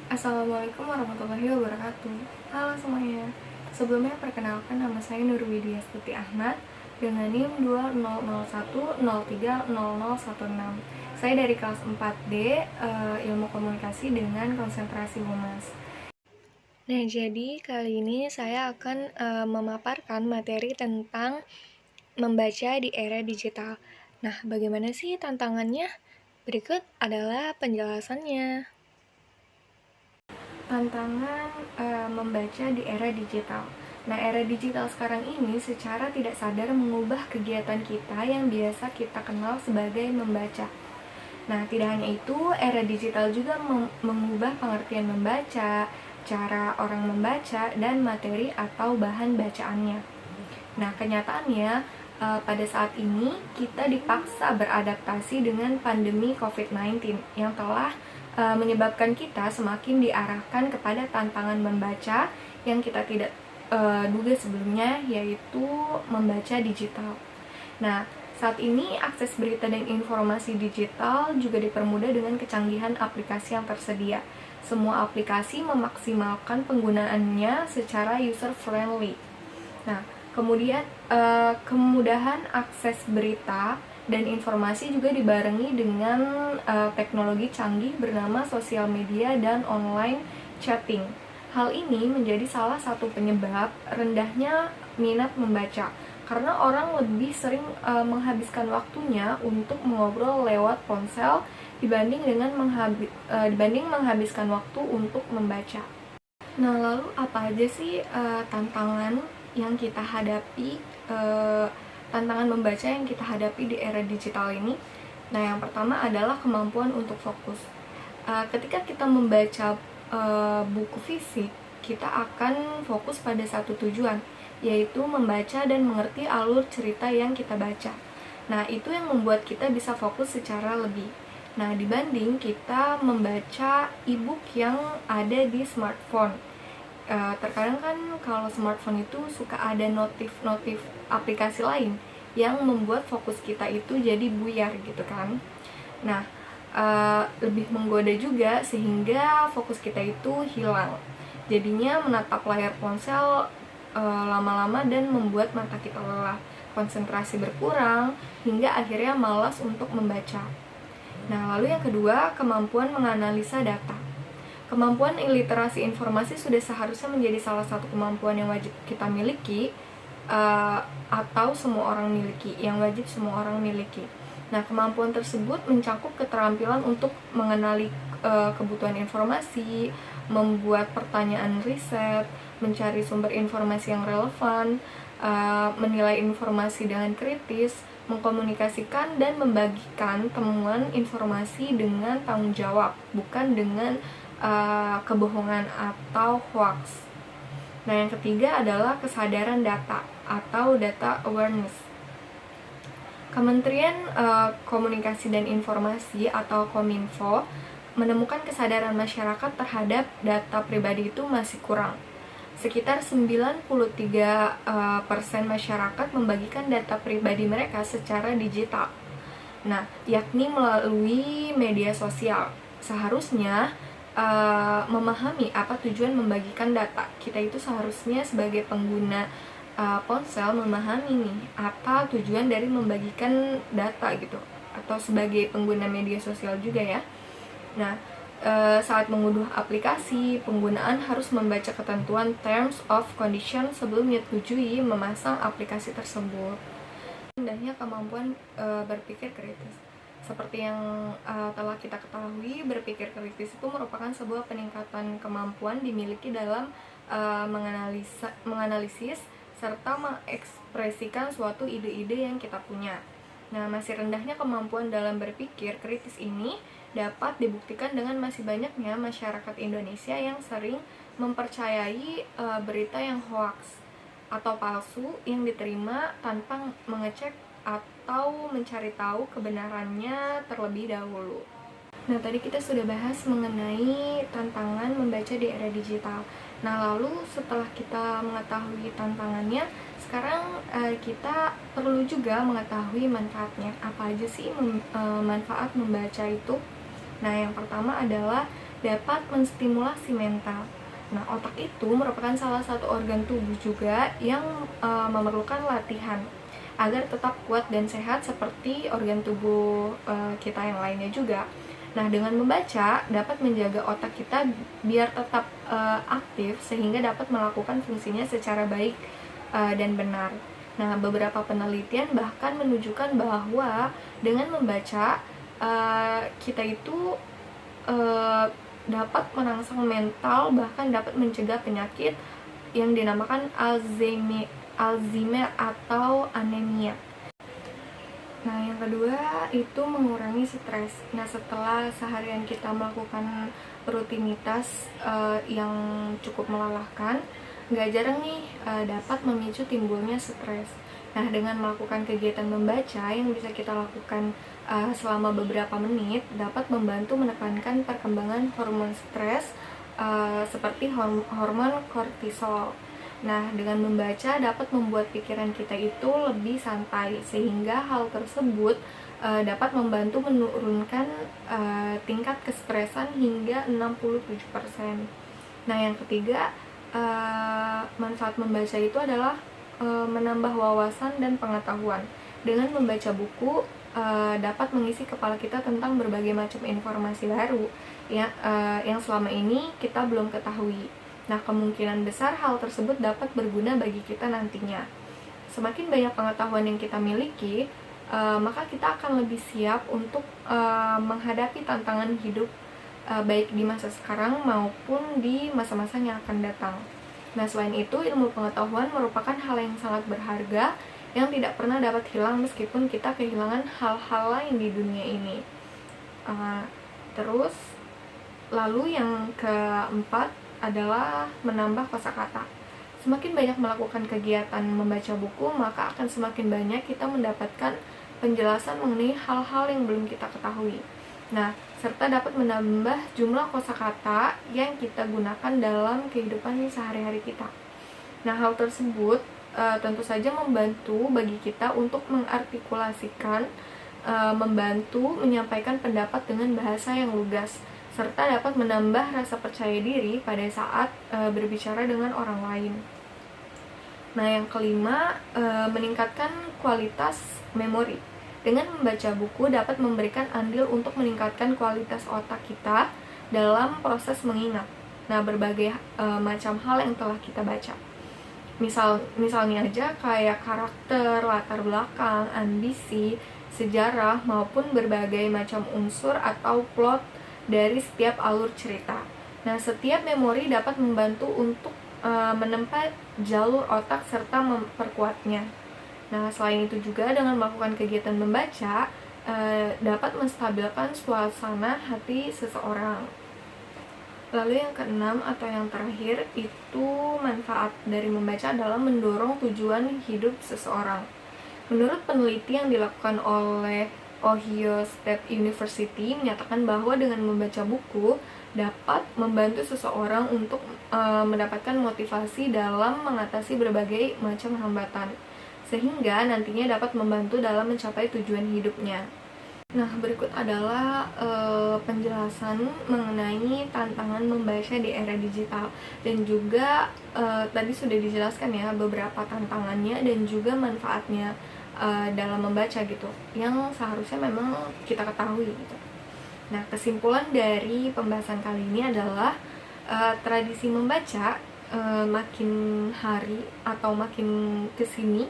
Assalamualaikum warahmatullahi wabarakatuh. Halo semuanya. Sebelumnya perkenalkan, nama saya Nurwidya Stuti Ahmad dengan NIM 2001030016. Saya dari kelas 4D, Ilmu Komunikasi dengan konsentrasi Humas. Nah, jadi kali ini saya akan memaparkan materi tentang membaca di era digital. Nah, bagaimana sih tantangannya? Berikut adalah penjelasannya. Tantangan membaca di era digital. Nah, era digital sekarang ini secara tidak sadar mengubah kegiatan kita yang biasa kita kenal sebagai membaca. Nah, tidak hanya itu, era digital juga mengubah pengertian membaca, cara orang membaca, dan materi atau bahan bacaannya. Nah, kenyataannya pada saat ini kita dipaksa beradaptasi dengan pandemi COVID-19 yang telah menyebabkan kita semakin diarahkan kepada tantangan membaca yang kita tidak duga sebelumnya, yaitu membaca digital. Nah, saat ini akses berita dan informasi digital juga dipermudah dengan kecanggihan aplikasi yang tersedia. Semua aplikasi memaksimalkan penggunaannya secara user friendly. Nah, kemudian kemudahan akses berita dan informasi juga dibarengi dengan teknologi canggih bernama sosial media dan online chatting. Hal ini menjadi salah satu penyebab rendahnya minat membaca, karena orang lebih sering menghabiskan waktunya untuk mengobrol lewat ponsel dibanding menghabiskan waktu untuk membaca. Nah, lalu apa aja sih tantangan yang kita hadapi, tantangan membaca yang kita hadapi di era digital ini? Nah, yang pertama adalah kemampuan untuk fokus. Ketika kita membaca buku fisik, kita akan fokus pada satu tujuan, yaitu membaca dan mengerti alur cerita yang kita baca. Nah, itu yang membuat kita bisa fokus secara lebih. Nah, dibanding kita membaca e-book yang ada di smartphone. Terkadang kan kalau smartphone itu suka ada notif-notif aplikasi lain yang membuat fokus kita itu jadi buyar gitu kan. Nah, lebih menggoda juga sehingga fokus kita itu hilang. Jadinya menatap layar ponsel lama-lama dan membuat mata kita lelah, konsentrasi berkurang, hingga akhirnya malas untuk membaca. Nah, lalu yang kedua, kemampuan menganalisa data. Kemampuan literasi informasi sudah seharusnya menjadi salah satu kemampuan yang wajib kita miliki, atau semua orang miliki, yang wajib semua orang miliki. Nah, kemampuan tersebut mencakup keterampilan untuk mengenali kebutuhan informasi, membuat pertanyaan riset, mencari sumber informasi yang relevan, menilai informasi dengan kritis, mengkomunikasikan dan membagikan temuan informasi dengan tanggung jawab, bukan dengan kebohongan atau hoax. Nah, yang ketiga adalah kesadaran data atau data awareness. Kementerian Komunikasi dan Informasi atau Kominfo menemukan kesadaran masyarakat terhadap data pribadi itu masih kurang. Sekitar 93% masyarakat membagikan data pribadi mereka secara digital. Nah, yakni melalui media sosial. Seharusnya memahami apa tujuan membagikan data. Kita itu seharusnya sebagai pengguna ponsel memahami nih apa tujuan dari membagikan data gitu, atau sebagai pengguna media sosial juga ya. Nah, saat mengunduh aplikasi, penggunaan harus membaca ketentuan terms of condition sebelum menyetujui memasang aplikasi tersebut. Rendahnya kemampuan berpikir kritis. Seperti yang telah kita ketahui, berpikir kritis itu merupakan sebuah peningkatan kemampuan dimiliki dalam menganalisis serta mengekspresikan suatu ide-ide yang kita punya. Nah, masih rendahnya kemampuan dalam berpikir kritis ini dapat dibuktikan dengan masih banyaknya masyarakat Indonesia yang sering mempercayai berita yang hoaks atau palsu yang diterima tanpa mengecek atau mencari tahu kebenarannya terlebih dahulu. Nah, tadi kita sudah bahas mengenai tantangan membaca di era digital. Nah, lalu setelah kita mengetahui tantangannya, sekarang kita perlu juga mengetahui manfaatnya. Apa aja sih manfaat membaca itu? Nah, yang pertama adalah dapat menstimulasi mental. Nah, otak itu merupakan salah satu organ tubuh juga yang memerlukan latihan agar tetap kuat dan sehat seperti organ tubuh kita yang lainnya juga. Nah, dengan membaca dapat menjaga otak kita biar tetap aktif sehingga dapat melakukan fungsinya secara baik dan benar. Nah, beberapa penelitian bahkan menunjukkan bahwa dengan membaca kita itu dapat merangsang mental, bahkan dapat mencegah penyakit yang dinamakan Alzheimer atau anemia. Nah, yang kedua itu mengurangi stres. Nah, setelah seharian kita melakukan rutinitas yang cukup melelahkan, nggak jarang nih dapat memicu timbulnya stres. Nah, dengan melakukan kegiatan membaca yang bisa kita lakukan selama beberapa menit dapat membantu menekankan perkembangan hormon stres seperti hormon kortisol. Nah, dengan membaca dapat membuat pikiran kita itu lebih santai sehingga hal tersebut dapat membantu menurunkan tingkat kestresan hingga 67%. Nah, yang ketiga, manfaat membaca itu adalah menambah wawasan dan pengetahuan. Dengan membaca buku dapat mengisi kepala kita tentang berbagai macam informasi baru yang selama ini kita belum ketahui. Nah, kemungkinan besar hal tersebut dapat berguna bagi kita nantinya. Semakin banyak pengetahuan yang kita miliki, maka kita akan lebih siap untuk menghadapi tantangan hidup baik di masa sekarang maupun di masa-masa yang akan datang. Nah, selain itu, ilmu pengetahuan merupakan hal yang sangat berharga yang tidak pernah dapat hilang meskipun kita kehilangan hal-hal lain di dunia ini. Terus, lalu yang keempat adalah menambah kosakata. Semakin banyak melakukan kegiatan membaca buku, maka akan semakin banyak kita mendapatkan penjelasan mengenai hal-hal yang belum kita ketahui. Nah, serta dapat menambah jumlah kosakata yang kita gunakan dalam kehidupan sehari-hari kita. Nah, hal tersebut tentu saja membantu bagi kita untuk mengartikulasikan, membantu menyampaikan pendapat dengan bahasa yang lugas, serta dapat menambah rasa percaya diri pada saat berbicara dengan orang lain. Nah, yang kelima, meningkatkan kualitas memori. Dengan membaca buku dapat memberikan andil untuk meningkatkan kualitas otak kita dalam proses mengingat. Nah, berbagai macam hal yang telah kita baca. Misalnya aja kayak karakter, latar belakang, ambisi, sejarah, maupun berbagai macam unsur atau plot dari setiap alur cerita. Nah, setiap memori dapat membantu untuk menempa jalur otak serta memperkuatnya. Nah, selain itu juga dengan melakukan kegiatan membaca dapat menstabilkan suasana hati seseorang. Lalu yang keenam atau yang terakhir itu manfaat dari membaca adalah mendorong tujuan hidup seseorang. Menurut peneliti yang dilakukan oleh Ohio State University menyatakan bahwa dengan membaca buku dapat membantu seseorang untuk mendapatkan motivasi dalam mengatasi berbagai macam hambatan, sehingga nantinya dapat membantu dalam mencapai tujuan hidupnya. Nah, berikut adalah penjelasan mengenai tantangan membaca di era digital, dan juga tadi sudah dijelaskan ya beberapa tantangannya dan juga manfaatnya dalam membaca gitu, yang seharusnya memang kita ketahui gitu. Nah, kesimpulan dari pembahasan kali ini adalah tradisi membaca makin hari atau makin kesini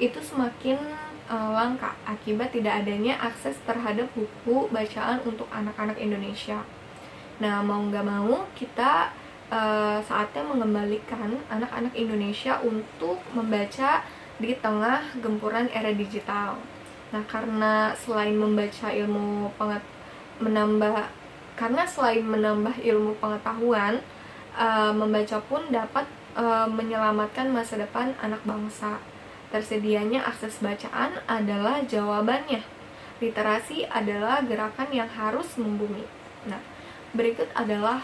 itu semakin langka akibat tidak adanya akses terhadap buku bacaan untuk anak-anak Indonesia. Nah, mau nggak mau kita saatnya mengembalikan anak-anak Indonesia untuk membaca di tengah gempuran era digital. Nah, karena selain menambah ilmu pengetahuan, membaca pun dapat menyelamatkan masa depan anak bangsa. Tersedianya akses bacaan adalah jawabannya. Literasi adalah gerakan yang harus membumi. Nah, berikut adalah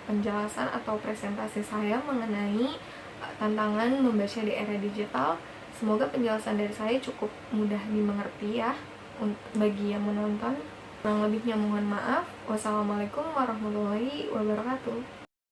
penjelasan atau presentasi saya mengenai tantangan membaca di era digital. Semoga penjelasan dari saya cukup mudah dimengerti ya bagi yang menonton. Kurang lebihnya mohon maaf. Wassalamualaikum warahmatullahi wabarakatuh.